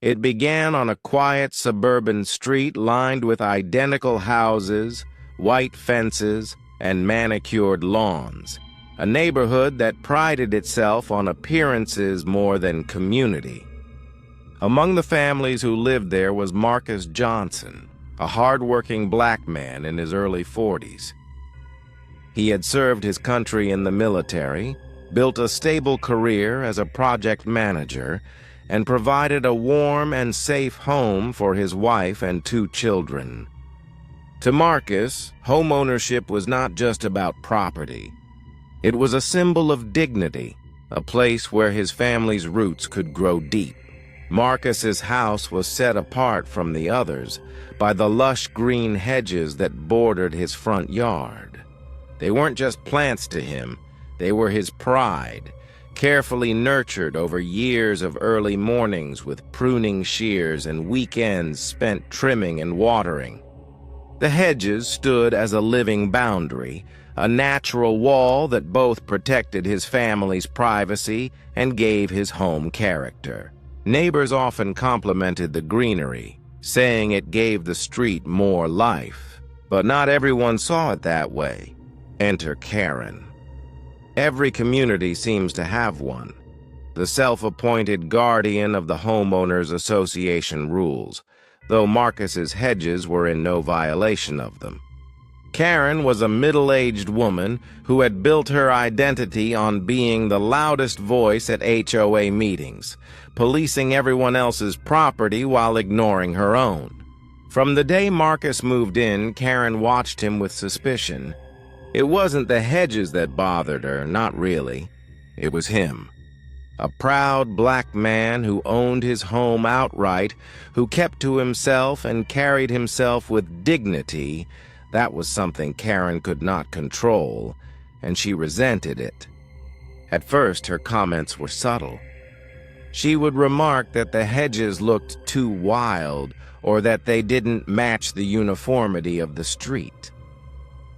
It began on a quiet suburban street lined with identical houses, white fences, and manicured lawns, a neighborhood that prided itself on appearances more than community. Among the families who lived there was Marcus Johnson, a hard-working black man in his early 40s. He had served his country in the military, built a stable career as a project manager, and provided a warm and safe home for his wife and 2 children. To Marcus, homeownership was not just about property. It was a symbol of dignity, a place where his family's roots could grow deep. Marcus's house was set apart from the others by the lush green hedges that bordered his front yard. They weren't just plants to him, they were his pride, carefully nurtured over years of early mornings with pruning shears and weekends spent trimming and watering. The hedges stood as a living boundary, a natural wall that both protected his family's privacy and gave his home character. Neighbors often complimented the greenery, saying it gave the street more life. But not everyone saw it that way. Enter Karen. Every community seems to have one, the self-appointed guardian of the homeowners association rules, though Marcus's hedges were in no violation of them. Karen was a middle-aged woman who had built her identity on being the loudest voice at HOA meetings, policing everyone else's property while ignoring her own. From the day Marcus moved in, Karen watched him with suspicion. It wasn't the hedges that bothered her, not really. It was him. A proud black man who owned his home outright, who kept to himself and carried himself with dignity. That was something Karen could not control, and she resented it. At first, her comments were subtle. She would remark that the hedges looked too wild or that they didn't match the uniformity of the street.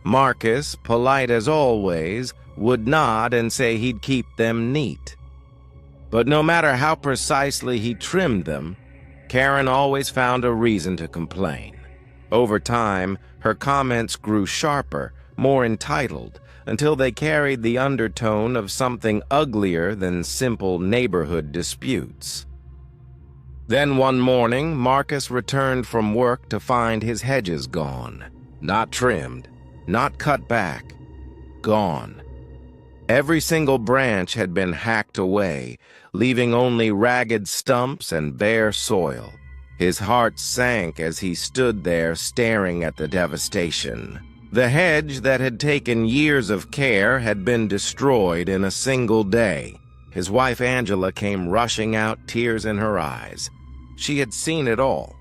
Marcus, polite as always, would nod and say he'd keep them neat. But no matter how precisely he trimmed them, Karen always found a reason to complain. Over time, her comments grew sharper, more entitled, until they carried the undertone of something uglier than simple neighborhood disputes. Then one morning, Marcus returned from work to find his hedges gone. Not trimmed, not cut back, gone. Every single branch had been hacked away, leaving only ragged stumps and bare soil. His heart sank as he stood there staring at the devastation. The hedge that had taken years of care had been destroyed in a single day. His wife Angela came rushing out, tears in her eyes. She had seen it all.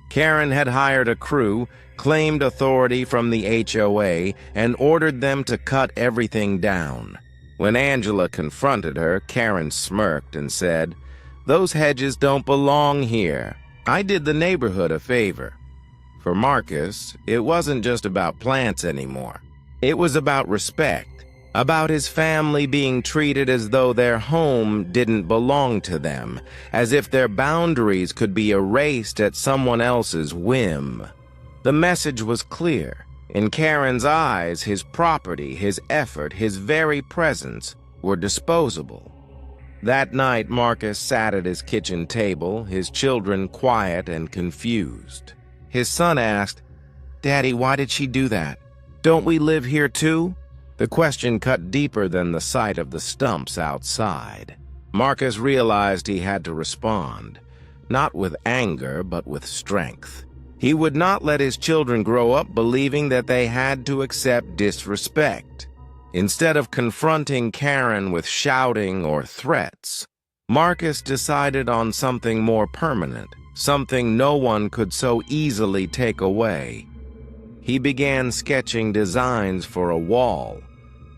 Karen had hired a crew, claimed authority from the HOA, and ordered them to cut everything down. When Angela confronted her, Karen smirked and said, "Those hedges don't belong here. I did the neighborhood a favor." For Marcus, it wasn't just about plants anymore. It was about respect, about his family being treated as though their home didn't belong to them, as if their boundaries could be erased at someone else's whim. The message was clear. In Karen's eyes, his property, his effort, his very presence were disposable. That night, Marcus sat at his kitchen table, his children quiet and confused. His son asked, "Daddy, why did she do that? Don't we live here too?" The question cut deeper than the sight of the stumps outside. Marcus realized he had to respond, not with anger, but with strength. He would not let his children grow up believing that they had to accept disrespect. Instead of confronting Karen with shouting or threats, Marcus decided on something more permanent, something no one could so easily take away. He began sketching designs for a wall,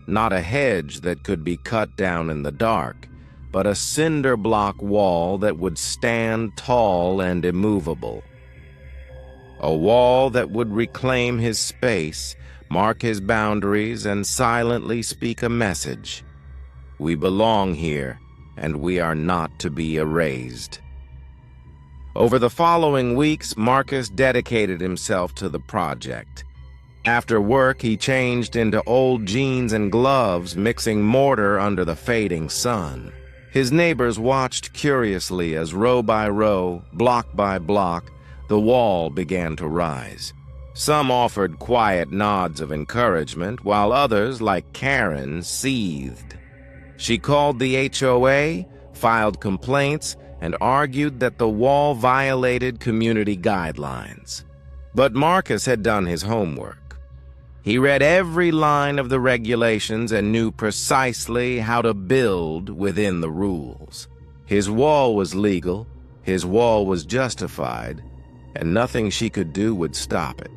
not a hedge that could be cut down in the dark, but a cinder block wall that would stand tall and immovable. A wall that would reclaim his space, mark his boundaries, and silently speak a message. We belong here, and we are not to be erased. Over the following weeks, Marcus dedicated himself to the project. After work, he changed into old jeans and gloves, mixing mortar under the fading sun. His neighbors watched curiously as row by row, block by block, the wall began to rise. Some offered quiet nods of encouragement, while others, like Karen, seethed. She called the HOA, filed complaints, and argued that the wall violated community guidelines. But Marcus had done his homework. He read every line of the regulations and knew precisely how to build within the rules. His wall was legal, his wall was justified, and nothing she could do would stop it.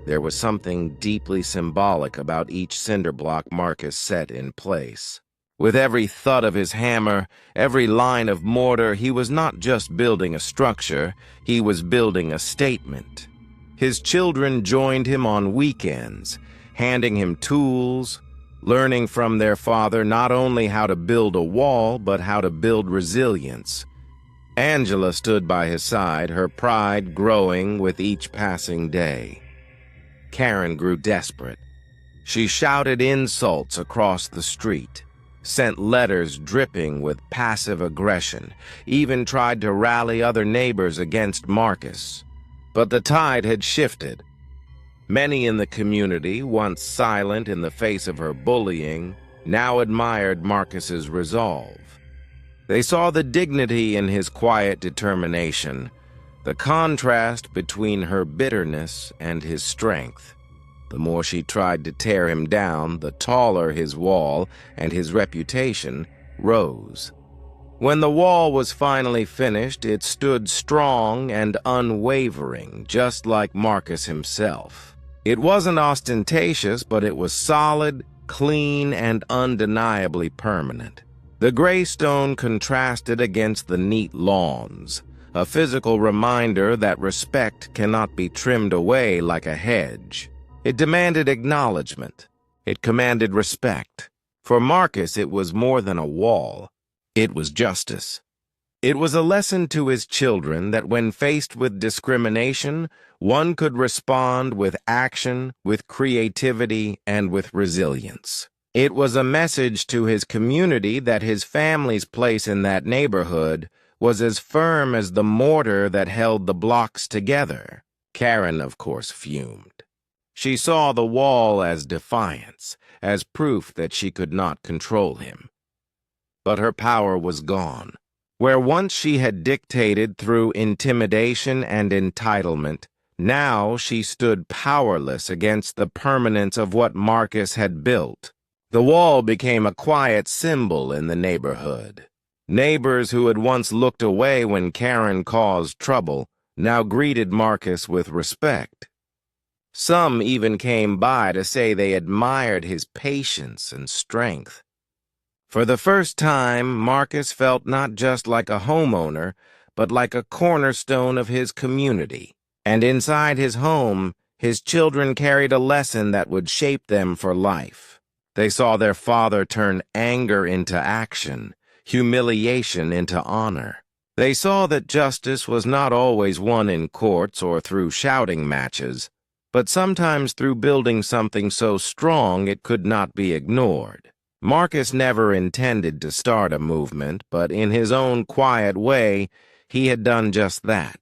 There was something deeply symbolic about each cinder block Marcus set in place. With every thud of his hammer, every line of mortar, he was not just building a structure, he was building a statement. His children joined him on weekends, handing him tools, learning from their father not only how to build a wall, but how to build resilience. Angela stood by his side, her pride growing with each passing day. Karen grew desperate. She shouted insults across the street, sent letters dripping with passive aggression, even tried to rally other neighbors against Marcus. But the tide had shifted. Many in the community, once silent in the face of her bullying, now admired Marcus's resolve. They saw the dignity in his quiet determination, the contrast between her bitterness and his strength. The more she tried to tear him down, the taller his wall and his reputation rose. When the wall was finally finished, it stood strong and unwavering, just like Marcus himself. It wasn't ostentatious, but it was solid, clean, and undeniably permanent. The gray stone contrasted against the neat lawns, a physical reminder that respect cannot be trimmed away like a hedge. It demanded acknowledgement. It commanded respect. For Marcus, it was more than a wall. It was justice. It was a lesson to his children that when faced with discrimination, one could respond with action, with creativity, and with resilience. It was a message to his community that his family's place in that neighborhood was as firm as the mortar that held the blocks together. Karen, of course, fumed. She saw the wall as defiance, as proof that she could not control him. But her power was gone. Where once she had dictated through intimidation and entitlement, now she stood powerless against the permanence of what Marcus had built. The wall became a quiet symbol in the neighborhood. Neighbors who had once looked away when Karen caused trouble now greeted Marcus with respect. Some even came by to say they admired his patience and strength. For the first time, Marcus felt not just like a homeowner, but like a cornerstone of his community. And inside his home, his children carried a lesson that would shape them for life. They saw their father turn anger into action, humiliation into honor. They saw that justice was not always won in courts or through shouting matches, but sometimes through building something so strong it could not be ignored. Marcus never intended to start a movement, but in his own quiet way, he had done just that.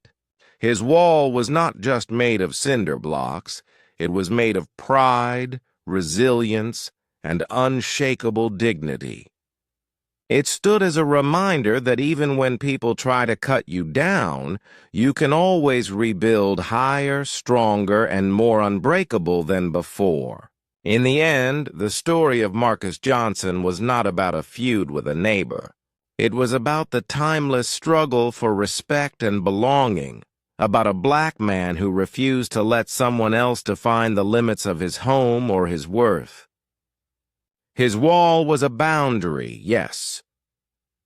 His wall was not just made of cinder blocks, it was made of pride, resilience, and unshakable dignity. It stood as a reminder that even when people try to cut you down, you can always rebuild higher, stronger, and more unbreakable than before. In the end, the story of Marcus Johnson was not about a feud with a neighbor. It was about the timeless struggle for respect and belonging, about a black man who refused to let someone else define the limits of his home or his worth. His wall was a boundary, yes,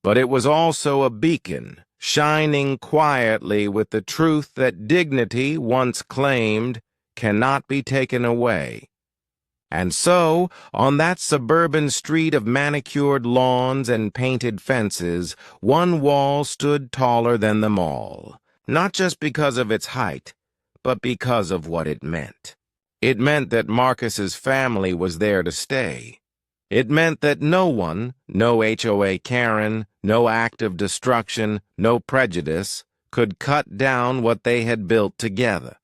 but it was also a beacon, shining quietly with the truth that dignity, once claimed, cannot be taken away. And so, on that suburban street of manicured lawns and painted fences, one wall stood taller than them all. not just because of its height, but because of what it meant. It meant that Marcus's family was there to stay. It meant that no one, no HOA Karen, no act of destruction, no prejudice, could cut down what they had built together.